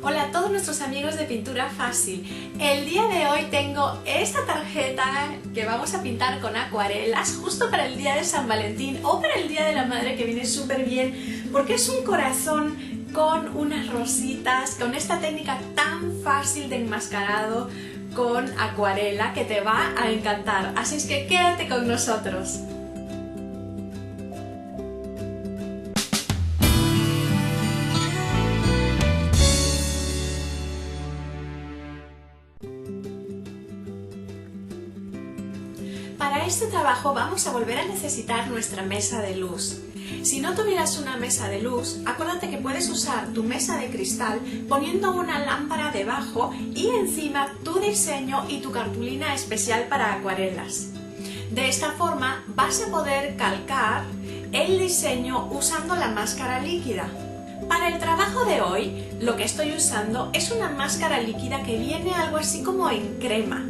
Hola a todos nuestros amigos de Pintura Fácil. El día de hoy tengo esta tarjeta que vamos a pintar con acuarelas justo para el día de San Valentín o para el día de la madre, que viene súper bien porque es un corazón con unas rositas, con esta técnica tan fácil de enmascarado con acuarela que te va a encantar. Así es que quédate con nosotros. Para este trabajo vamos a volver a necesitar nuestra mesa de luz. Si no tuvieras una mesa de luz, acuérdate que puedes usar tu mesa de cristal poniendo una lámpara debajo y encima tu diseño y tu cartulina especial para acuarelas. De esta forma vas a poder calcar el diseño usando la máscara líquida. Para el trabajo de hoy, lo que estoy usando es una máscara líquida que viene algo así como en crema.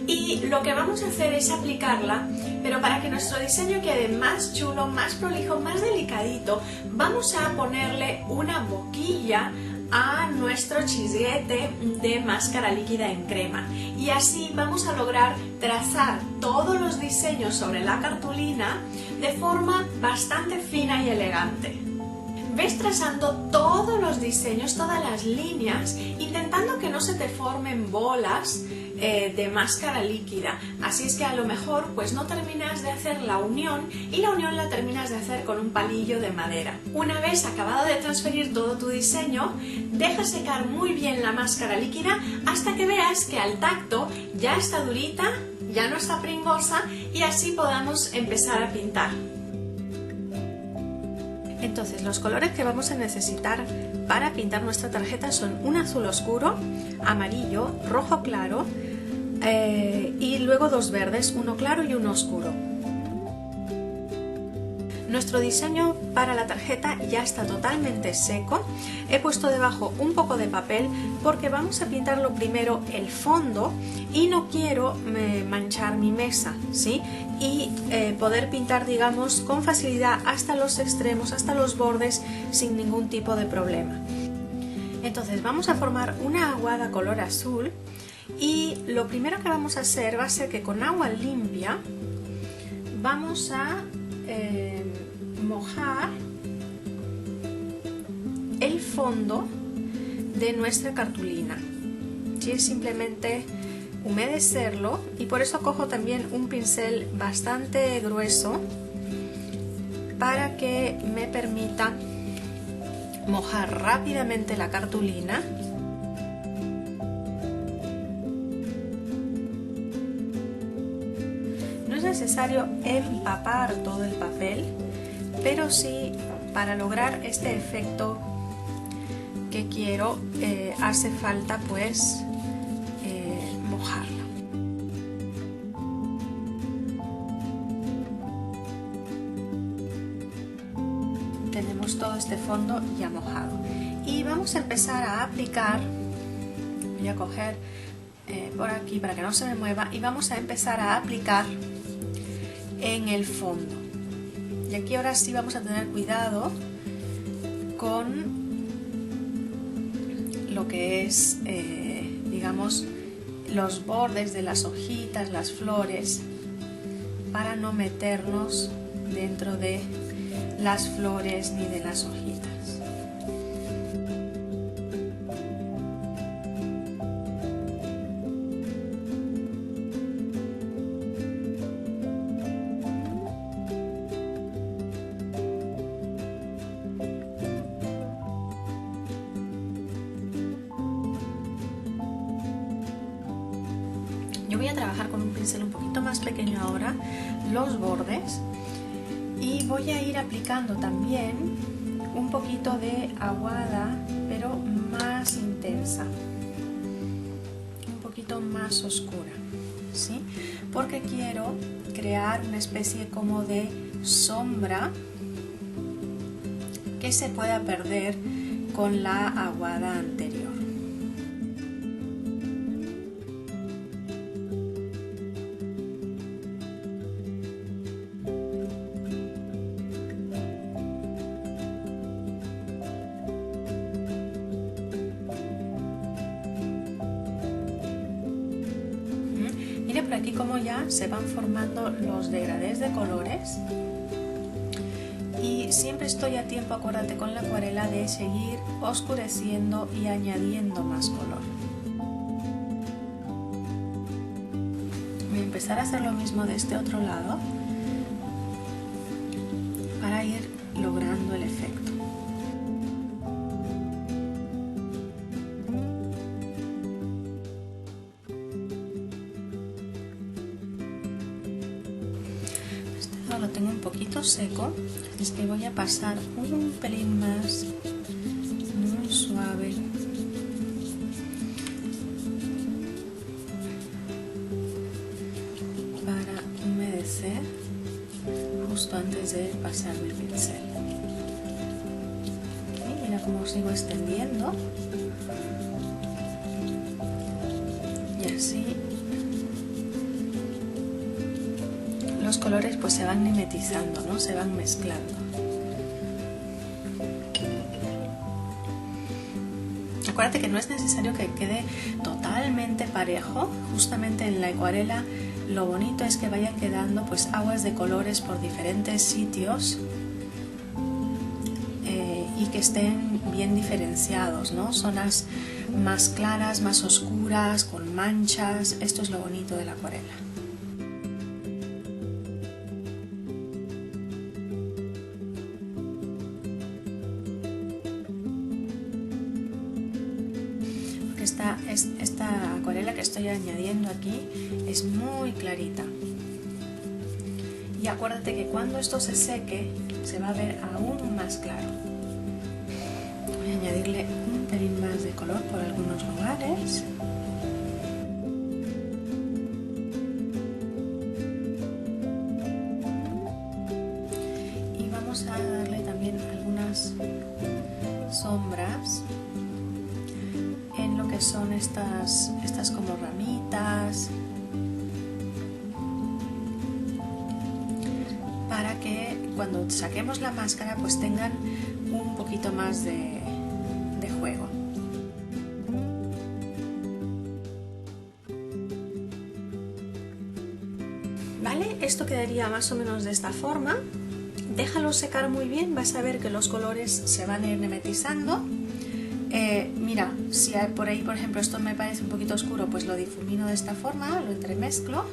Y lo que vamos a hacer es aplicarla, pero para que nuestro diseño quede más chulo, más prolijo, más delicadito, vamos a ponerle una boquilla a nuestro chisguete de máscara líquida en crema. Y así vamos a lograr trazar todos los diseños sobre la cartulina de forma bastante fina y elegante. Ves trazando todos los diseños, todas las líneas, intentando que no se te formen bolas de máscara líquida. Así es que a lo mejor pues no terminas de hacer la unión y la unión la terminas de hacer con un palillo de madera. Una vez acabado de transferir todo tu diseño, deja secar muy bien la máscara líquida hasta que veas que al tacto ya está durita, ya no está pringosa, y así podamos empezar a pintar. Entonces, los colores que vamos a necesitar para pintar nuestra tarjeta son un azul oscuro, amarillo, rojo claro y luego dos verdes, uno claro y uno oscuro. Nuestro diseño para la tarjeta ya está totalmente seco. He puesto debajo un poco de papel porque vamos a pintarlo primero el fondo y no quiero manchar mi mesa, ¿sí? Y poder pintar, digamos, con facilidad hasta los extremos, hasta los bordes, sin ningún tipo de problema. Entonces vamos a formar una aguada color azul y lo primero que vamos a hacer va a ser que con agua limpia vamos a mojar el fondo de nuestra cartulina. ¿Sí? Es simplemente humedecerlo, y por eso cojo también un pincel bastante grueso para que me permita mojar rápidamente la cartulina. No es necesario empapar todo el papel, pero sí, para lograr este efecto que quiero, hace falta pues mojarlo. Tenemos todo este fondo ya mojado y vamos a empezar a aplicar. Voy a coger por aquí para que no se me mueva y vamos a empezar a aplicar en el fondo. Y aquí ahora sí vamos a tener cuidado con lo que es, digamos, los bordes de las hojitas, las flores, para no meternos dentro de las flores ni de las hojitas. Yo voy a trabajar con un pincel un poquito más pequeño ahora los bordes y voy a ir aplicando también un poquito de aguada, pero más intensa, un poquito más oscura, ¿sí? Porque quiero crear una especie como de sombra que se pueda perder con la aguada anterior. por aquí como ya se van formando los degradés de colores. Y siempre estoy a tiempo, acuérdate, con la acuarela de seguir oscureciendo y añadiendo más color. Voy a empezar a hacer lo mismo de este otro lado para ir logrando el efecto. Lo tengo un poquito seco, es que voy a pasar un pelín más, muy suave, para humedecer justo antes de pasar mi pincel. ¿Okay? Mira cómo sigo extendiendo y así los colores pues se van mimetizando, ¿no? Se van mezclando. Acuérdate que no es necesario que quede totalmente parejo. Justamente en la acuarela lo bonito es que vayan quedando pues aguas de colores por diferentes sitios y que estén bien diferenciados, ¿no? Zonas más claras, más oscuras, con manchas. Esto es lo bonito de la acuarela. Esta acuarela que estoy añadiendo aquí es muy clarita. Y acuérdate que cuando esto se seque se va a ver aún más claro. Voy a añadirle un pelín más de color por algunos lugares. Y vamos a darle también algunas sombras en lo que son estas como ramitas, para que cuando saquemos la máscara pues tengan un poquito más de juego. Vale, esto quedaría más o menos de esta forma. Déjalo secar muy bien, vas a ver que los colores se van a ir mimetizando. Mira, si por ahí, por ejemplo, esto me parece un poquito oscuro, pues lo difumino de esta forma, lo entremezclo,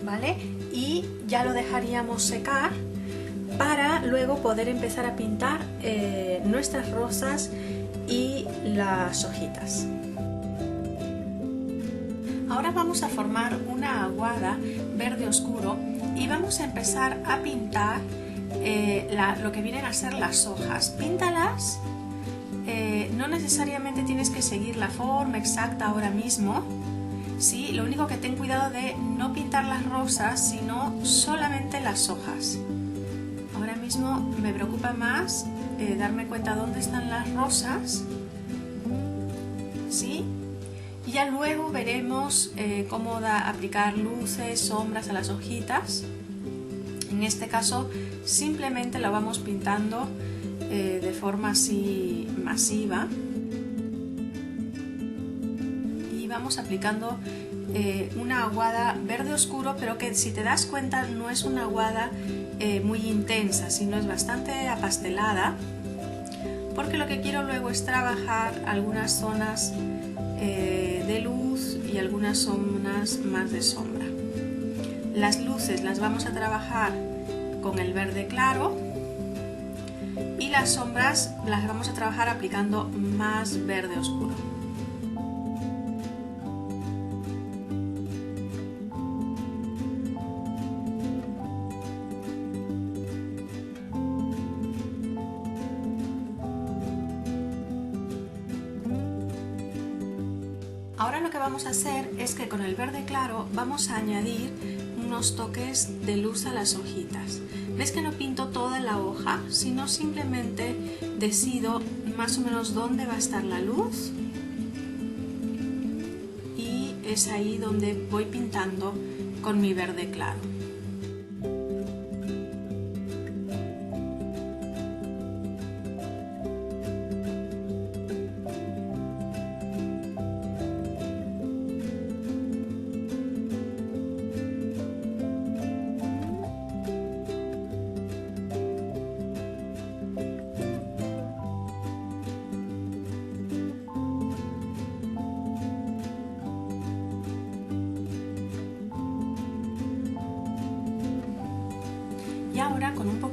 ¿vale? Y ya lo dejaríamos secar para luego poder empezar a pintar nuestras rosas y las hojitas. Ahora vamos a formar una aguada verde oscuro y vamos a empezar a pintar lo que vienen a ser las hojas. Píntalas. No necesariamente tienes que seguir la forma exacta ahora mismo, ¿sí? Lo único que ten cuidado de no pintar las rosas, sino solamente las hojas. Ahora mismo me preocupa más darme cuenta dónde están las rosas, ¿sí? Y ya luego veremos cómo aplicar luces, sombras a las hojitas. En este caso simplemente la vamos pintando de forma así masiva y vamos aplicando una aguada verde oscuro, pero que si te das cuenta no es una aguada muy intensa, sino es bastante apastelada, porque lo que quiero luego es trabajar algunas zonas de luz y algunas zonas más de sombra. Las luces las vamos a trabajar con el verde claro y las sombras las vamos a trabajar aplicando más verde oscuro. Ahora lo que vamos a hacer es que con el verde claro vamos a añadir unos toques de luz a las hojitas. ¿Ves que no pinto toda la hoja, sino simplemente decido más o menos dónde va a estar la luz? Y es ahí donde voy pintando con mi verde claro.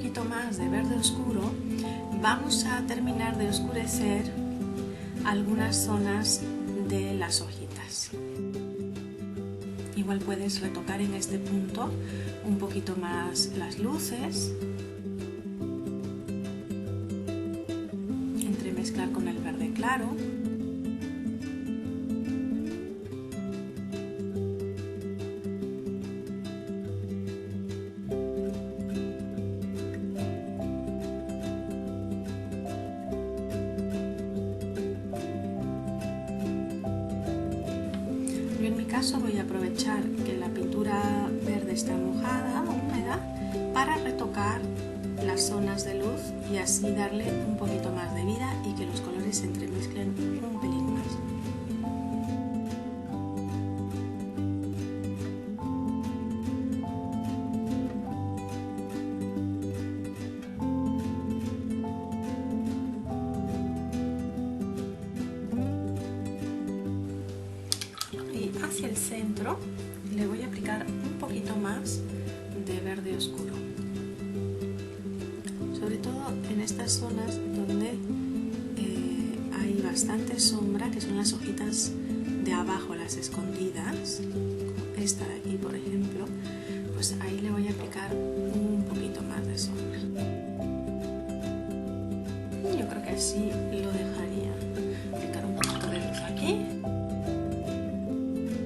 poquito más de verde oscuro, vamos a terminar de oscurecer algunas zonas de las hojitas. Igual puedes retocar en este punto un poquito más las luces, entremezclar con el verde claro. Yo en mi caso voy a aprovechar que la pintura verde está mojada, húmeda, para retocar las zonas de luz y así darle un poquito más de vida y que los colores se entremezclen un pelín más. Y hacia el centro le voy a aplicar un poquito más de verde oscuro, sobre todo en estas zonas donde hay bastante sombra, que son las hojitas de abajo, las escondidas, como esta de aquí por ejemplo, pues ahí le voy a aplicar un poquito más de sombra. Yo creo que así lo dejaría. Aplicar un poquito de luz aquí,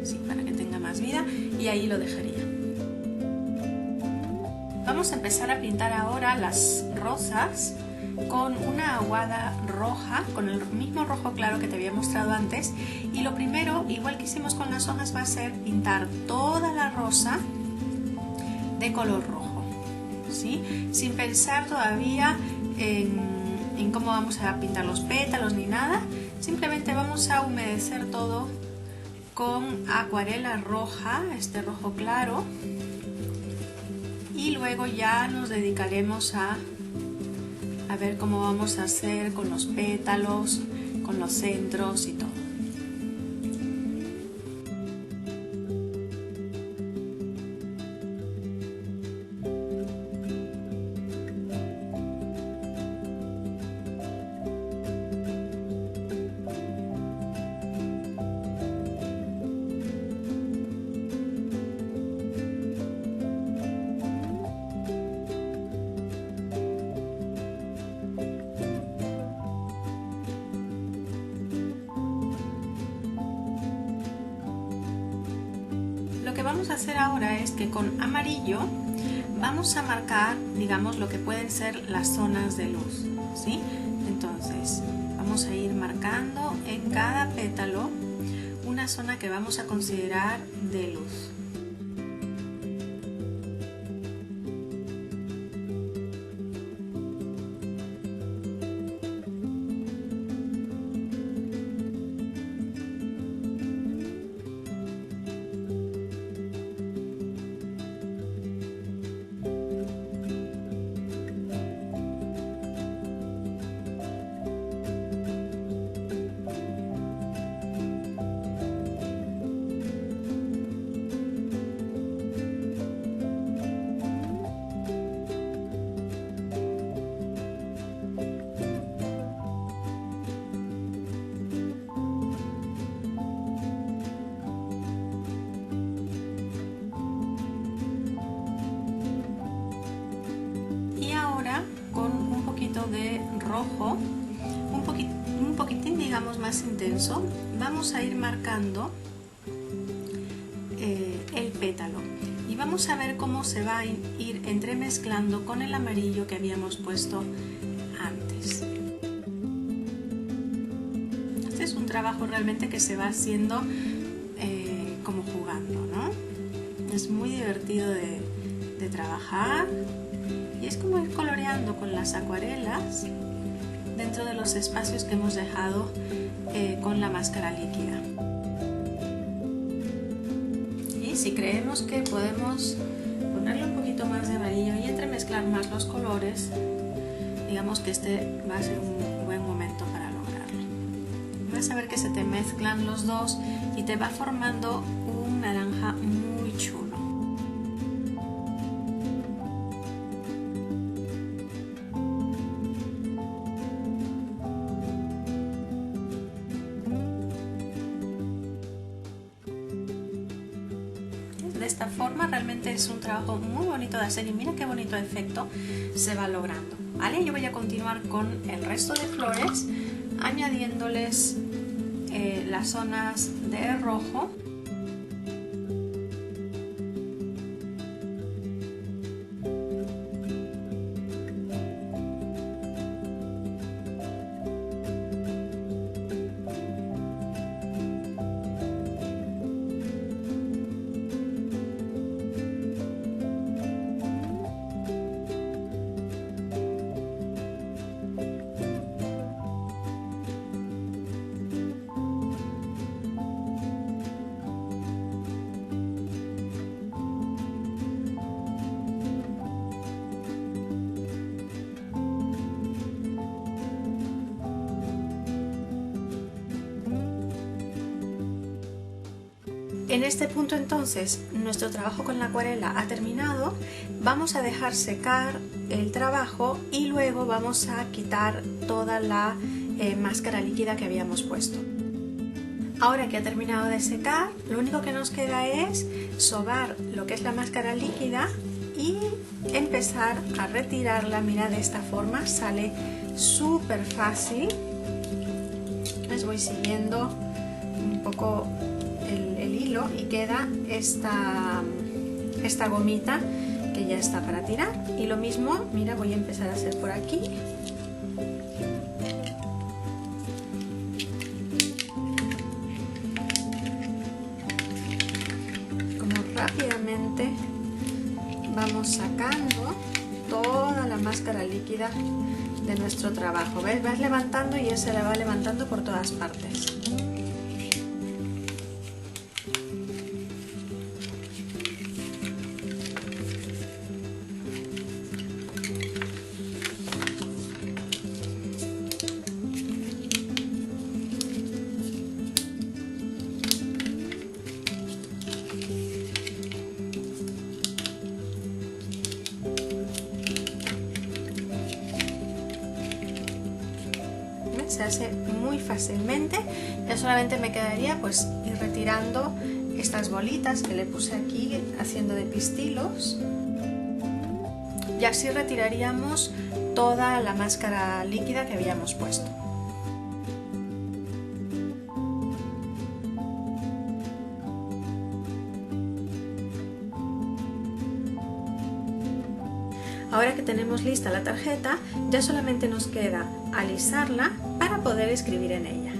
sí, para que tenga más vida, y ahí lo dejaría. Vamos a empezar a pintar ahora las rosas con una aguada roja, con el mismo rojo claro que te había mostrado antes, y lo primero, igual que hicimos con las hojas, va a ser pintar toda la rosa de color rojo, ¿sí? Sin pensar todavía en cómo vamos a pintar los pétalos ni nada, simplemente vamos a humedecer todo con acuarela roja, este rojo claro, y luego ya nos dedicaremos a ver cómo vamos a hacer con los pétalos, con los centros y todo. Lo que vamos a hacer ahora es que con amarillo vamos a marcar, digamos, lo que pueden ser las zonas de luz, ¿sí? Entonces vamos a ir marcando en cada pétalo una zona que vamos a considerar de luz. De rojo, un poquitín digamos más intenso, vamos a ir marcando el pétalo y vamos a ver cómo se va a ir entremezclando con el amarillo que habíamos puesto antes. Este es un trabajo realmente que se va haciendo como jugando, ¿no? Es muy divertido de trabajar. Y es como ir coloreando con las acuarelas dentro de los espacios que hemos dejado con la máscara líquida. Y si creemos que podemos ponerle un poquito más de amarillo y entremezclar más los colores, digamos que este va a ser un buen momento para lograrlo. Vas a ver que se te mezclan los dos y te va formando un naranja muy chulo. esta forma. Realmente es un trabajo muy bonito de hacer y mira qué bonito efecto se va logrando, ¿vale? Yo voy a continuar con el resto de flores añadiéndoles las zonas de rojo. En este punto entonces nuestro trabajo con la acuarela ha terminado, vamos a dejar secar el trabajo y luego vamos a quitar toda la máscara líquida que habíamos puesto. Ahora que ha terminado de secar, lo único que nos queda es sobar lo que es la máscara líquida y empezar a retirarla. Mira, de esta forma sale súper fácil. Les voy siguiendo un poco el hilo y queda esta gomita que ya está para tirar. Y lo mismo, mira, voy a empezar a hacer por aquí. Como rápidamente vamos sacando toda la máscara líquida de nuestro trabajo. ¿Ves? Vas levantando y ya se la va levantando por todas partes. Se hace muy fácilmente. Ya solamente me quedaría pues ir retirando estas bolitas que le puse aquí haciendo de pistilos y así retiraríamos toda la máscara líquida que habíamos puesto. Ahora que tenemos lista la tarjeta, ya solamente nos queda alisarla para poder escribir en ella.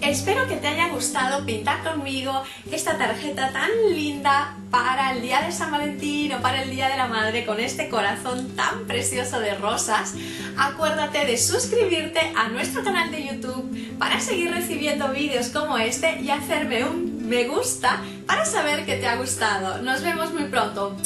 Espero que te haya gustado pintar conmigo esta tarjeta tan linda para el día de San Valentín o para el Día de la Madre, con este corazón tan precioso de rosas. Acuérdate de suscribirte a nuestro canal de YouTube para seguir recibiendo vídeos como este y hacerme un me gusta para saber que te ha gustado. Nos vemos muy pronto.